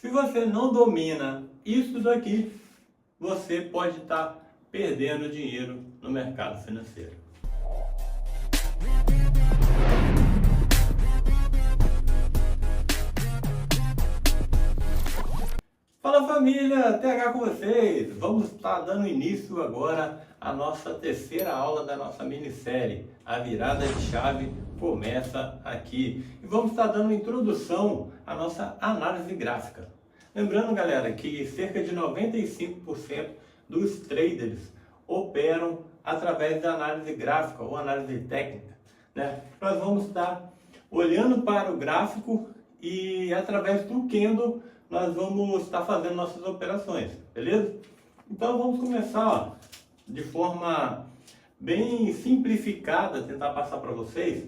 Se você não domina isso daqui, você pode estar perdendo dinheiro no mercado financeiro. Fala família, TH com vocês! Vamos estar dando início agora à nossa terceira aula da nossa minissérie. A virada de chave começa aqui. E vamos estar dando introdução à nossa análise gráfica. Lembrando, galera, que cerca de 95% dos traders operam através da análise gráfica ou análise técnica, né? Nós vamos estar olhando para o gráfico e através do candle nós vamos estar fazendo nossas operações, beleza? Então vamos começar, ó, de forma bem simplificada, tentar passar para vocês.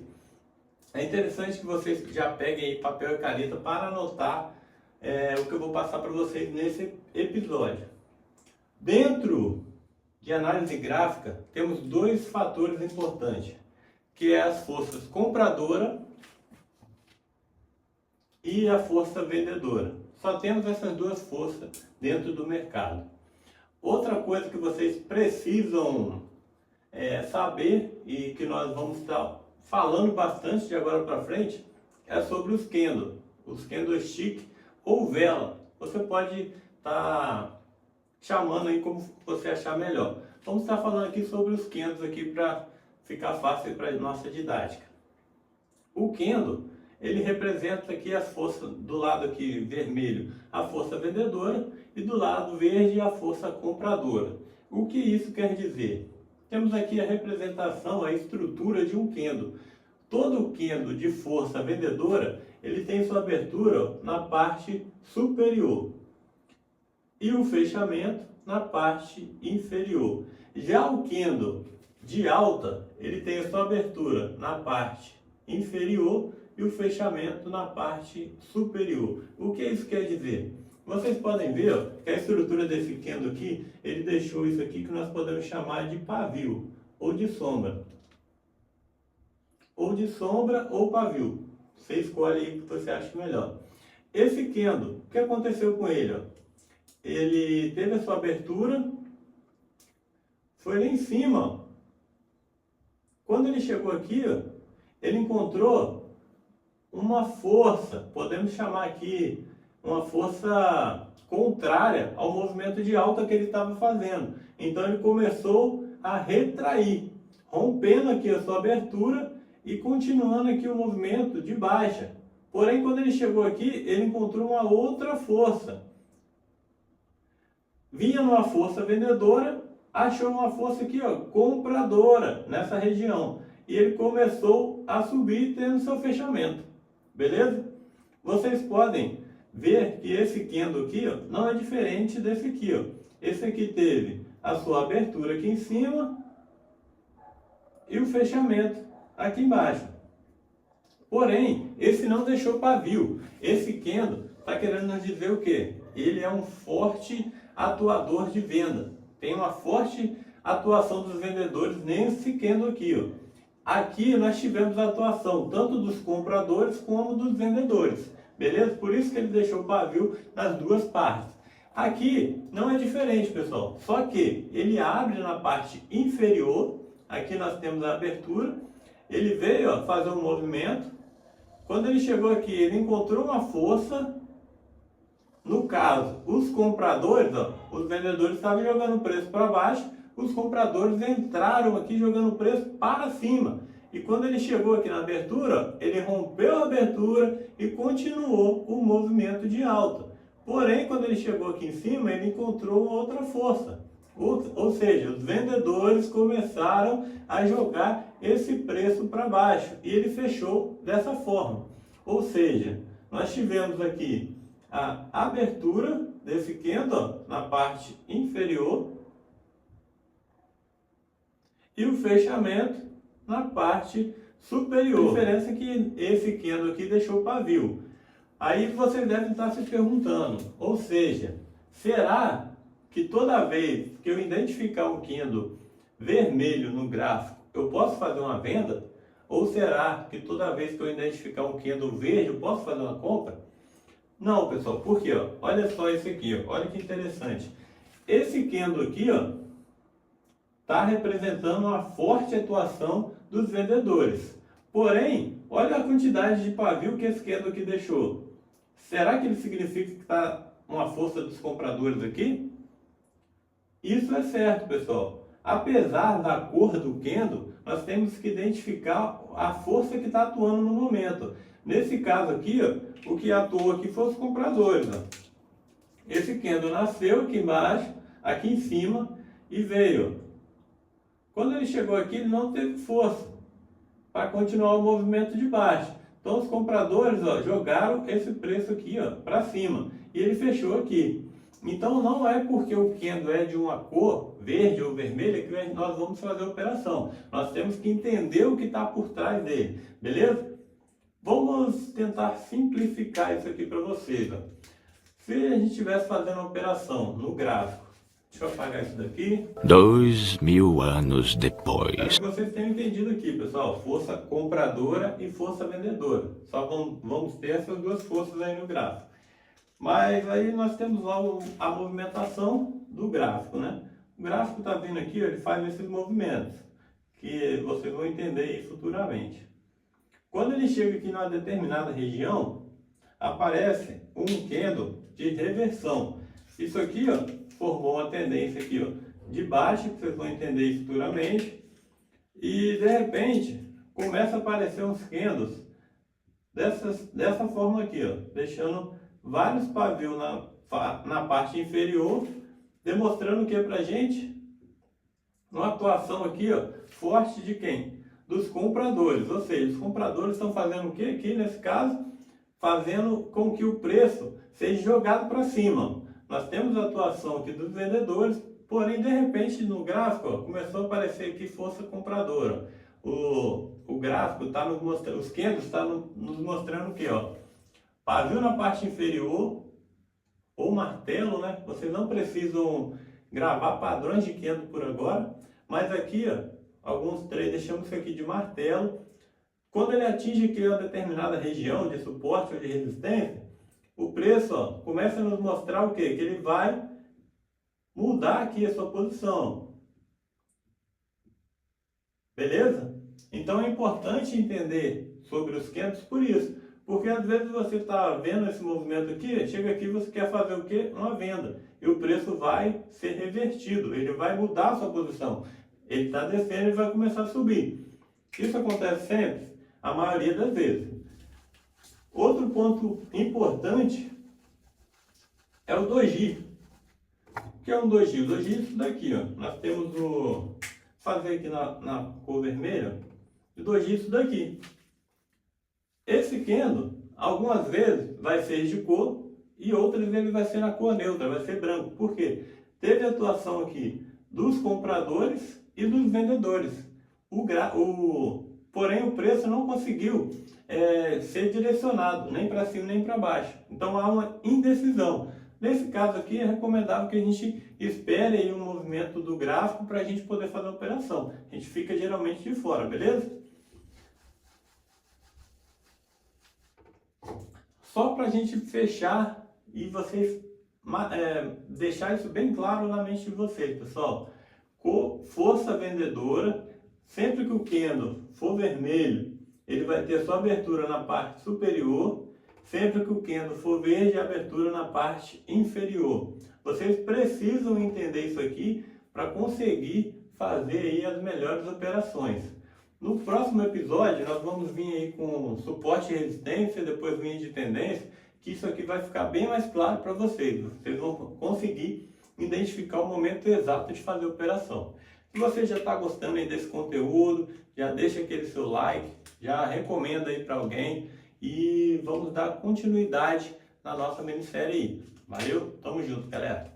É interessante que vocês já peguem aí papel e caneta para anotar o que eu vou passar para vocês nesse episódio. Dentro de análise gráfica, temos dois fatores importantes, que é as forças compradora e a força vendedora. Só temos essas duas forças dentro do mercado. Outra coisa que vocês precisam saber e que nós vamos estar falando bastante de agora para frente é sobre os candlestick ou vela. Você pode estar chamando aí como você achar melhor. Vamos estar falando aqui sobre os candles aqui para ficar fácil para a nossa didática. O candle, ele representa aqui as forças, do lado aqui vermelho, a força vendedora e do lado verde a força compradora. O que isso quer dizer? Temos aqui a representação, a estrutura de um candle. Todo candle de força vendedora, ele tem sua abertura na parte superior e o fechamento na parte inferior. Já o candle de alta, ele tem a sua abertura na parte inferior e o fechamento na parte superior. O que isso quer dizer? Vocês podem ver, ó, que a estrutura desse candle aqui, ele deixou isso aqui que nós podemos chamar de pavio ou de sombra. Ou de sombra ou pavio. Você escolhe aí o que você acha melhor. Esse candle, o que aconteceu com ele? Ó? Ele teve a sua abertura, foi lá em cima. Ó. Quando ele chegou aqui, ó, ele encontrou uma força, podemos chamar aqui uma força contrária ao movimento de alta que ele estava fazendo. Então ele começou a retrair, rompendo aqui a sua abertura e continuando aqui o movimento de baixa. Porém, quando ele chegou aqui, ele encontrou uma outra força. Vinha numa força vendedora, achou uma força aqui, ó, compradora nessa região. E ele começou a subir tendo seu fechamento. Beleza? Vocês podem ver que esse candle aqui, ó, não é diferente desse aqui. Ó. Esse aqui teve a sua abertura aqui em cima e o fechamento aqui embaixo. Porém, esse não deixou pavio. Esse candle está querendo nos dizer o quê? Ele é um forte atuador de venda. Tem uma forte atuação dos vendedores nesse candle aqui, ó. Aqui nós tivemos a atuação tanto dos compradores como dos vendedores, beleza? Por isso que ele deixou o pavio nas duas partes. Aqui não é diferente, pessoal, só que ele abre na parte inferior, aqui nós temos a abertura, ele veio, ó, fazer um movimento, quando ele chegou aqui ele encontrou uma força, no caso, os compradores, ó, os vendedores estavam jogando o preço para baixo, os compradores entraram aqui jogando o preço para cima. E quando ele chegou aqui na abertura, ele rompeu a abertura e continuou o movimento de alta. Porém, quando ele chegou aqui em cima, ele encontrou outra força. Ou seja, os vendedores começaram a jogar esse preço para baixo. E ele fechou dessa forma. Ou seja, nós tivemos aqui a abertura desse candle, ó, na parte inferior, e o fechamento na parte superior. A diferença é que esse candle aqui deixou pavio. Aí vocês devem estar se perguntando, ou seja, será que toda vez que eu identificar um candle vermelho no gráfico, eu posso fazer uma venda? Ou será que toda vez que eu identificar um candle verde, eu posso fazer uma compra? Não, pessoal, por quê? Ó? Olha só esse aqui, ó. Olha que interessante. Esse candle aqui, ó, está representando uma forte atuação dos vendedores. Porém, olha a quantidade de pavio que esse candle aqui deixou. Será que ele significa que está uma força dos compradores aqui? Isso é certo, pessoal. Apesar da cor do candle, nós temos que identificar a força que está atuando no momento. Nesse caso aqui, ó, o que atuou aqui foram os compradores. Ó. Esse candle nasceu aqui embaixo, aqui em cima, e veio. Quando ele chegou aqui, ele não teve força para continuar o movimento de baixo. Então os compradores, ó, jogaram esse preço aqui para cima e ele fechou aqui. Então não é porque o candle é de uma cor verde ou vermelha que nós vamos fazer a operação. Nós temos que entender o que está por trás dele, beleza? Vamos tentar simplificar isso aqui para vocês. Ó. Se a gente estivesse fazendo uma operação no gráfico, deixa eu apagar isso daqui. 2000 anos depois. Espero que vocês tenham entendido aqui, pessoal. Força compradora e força vendedora. Só vamos ter essas duas forças aí no gráfico. Mas aí nós temos lá a movimentação do gráfico, né? O gráfico está vindo aqui, ele faz esses movimentos, que vocês vão entender aí futuramente. Quando ele chega aqui numa determinada região, aparece um candle de reversão. Isso aqui, ó, formou uma tendência aqui, ó, de baixa, que vocês vão entender isso futuramente. E de repente começa a aparecer uns candles dessa forma aqui, ó, deixando vários pavios na parte inferior, demonstrando que pra gente uma atuação aqui, ó, forte de quem? Dos compradores. Ou seja, os compradores estão fazendo o que aqui nesse caso? Fazendo com que o preço seja jogado para cima. Nós temos a atuação aqui dos vendedores, porém de repente no gráfico, ó, começou a aparecer aqui força compradora. O gráfico está nos mostrando, os candles estão nos mostrando o que, ó? Pavio na parte inferior ou martelo, né? Vocês não precisam gravar padrões de candle por agora, mas aqui, ó, alguns três deixamos isso aqui de martelo. Quando ele atinge aqui uma determinada região de suporte ou de resistência, o preço, ó, começa a nos mostrar o quê? Que ele vai mudar aqui a sua posição. Beleza? Então é importante entender sobre os candles por isso. Porque às vezes você está vendo esse movimento aqui, chega aqui e você quer fazer o quê? Uma venda. E o preço vai ser revertido, ele vai mudar a sua posição. Ele está descendo e vai começar a subir. Isso acontece sempre? A maioria das vezes. Outro ponto importante é o doji. O que é um doji? O doji é isso daqui, ó. Nós temos o... fazer aqui na cor vermelha. O doji é isso daqui. Esse candle, algumas vezes, vai ser de cor e outras ele vai ser na cor neutra, vai ser branco. Por quê? Teve atuação aqui dos compradores e dos vendedores. Porém, o preço não conseguiu ser direcionado, nem para cima nem para baixo. Então, há uma indecisão. Nesse caso aqui, é recomendável que a gente espere aí um movimento do gráfico para a gente poder fazer a operação. A gente fica geralmente de fora, beleza? Só para a gente fechar e vocês deixar isso bem claro na mente de vocês, pessoal. Força vendedora, sempre que o candle for vermelho, ele vai ter sua abertura na parte superior. Sempre que o candle for verde, a abertura na parte inferior. Vocês precisam entender isso aqui para conseguir fazer aí as melhores operações. No próximo episódio, nós vamos vir aí com suporte e resistência, depois linha de tendência, que isso aqui vai ficar bem mais claro para vocês. Vocês vão conseguir identificar o momento exato de fazer a operação. Se você já está gostando aí desse conteúdo, já deixa aquele seu like, já recomenda aí para alguém e vamos dar continuidade na nossa minissérie aí. Valeu? Tamo junto, galera!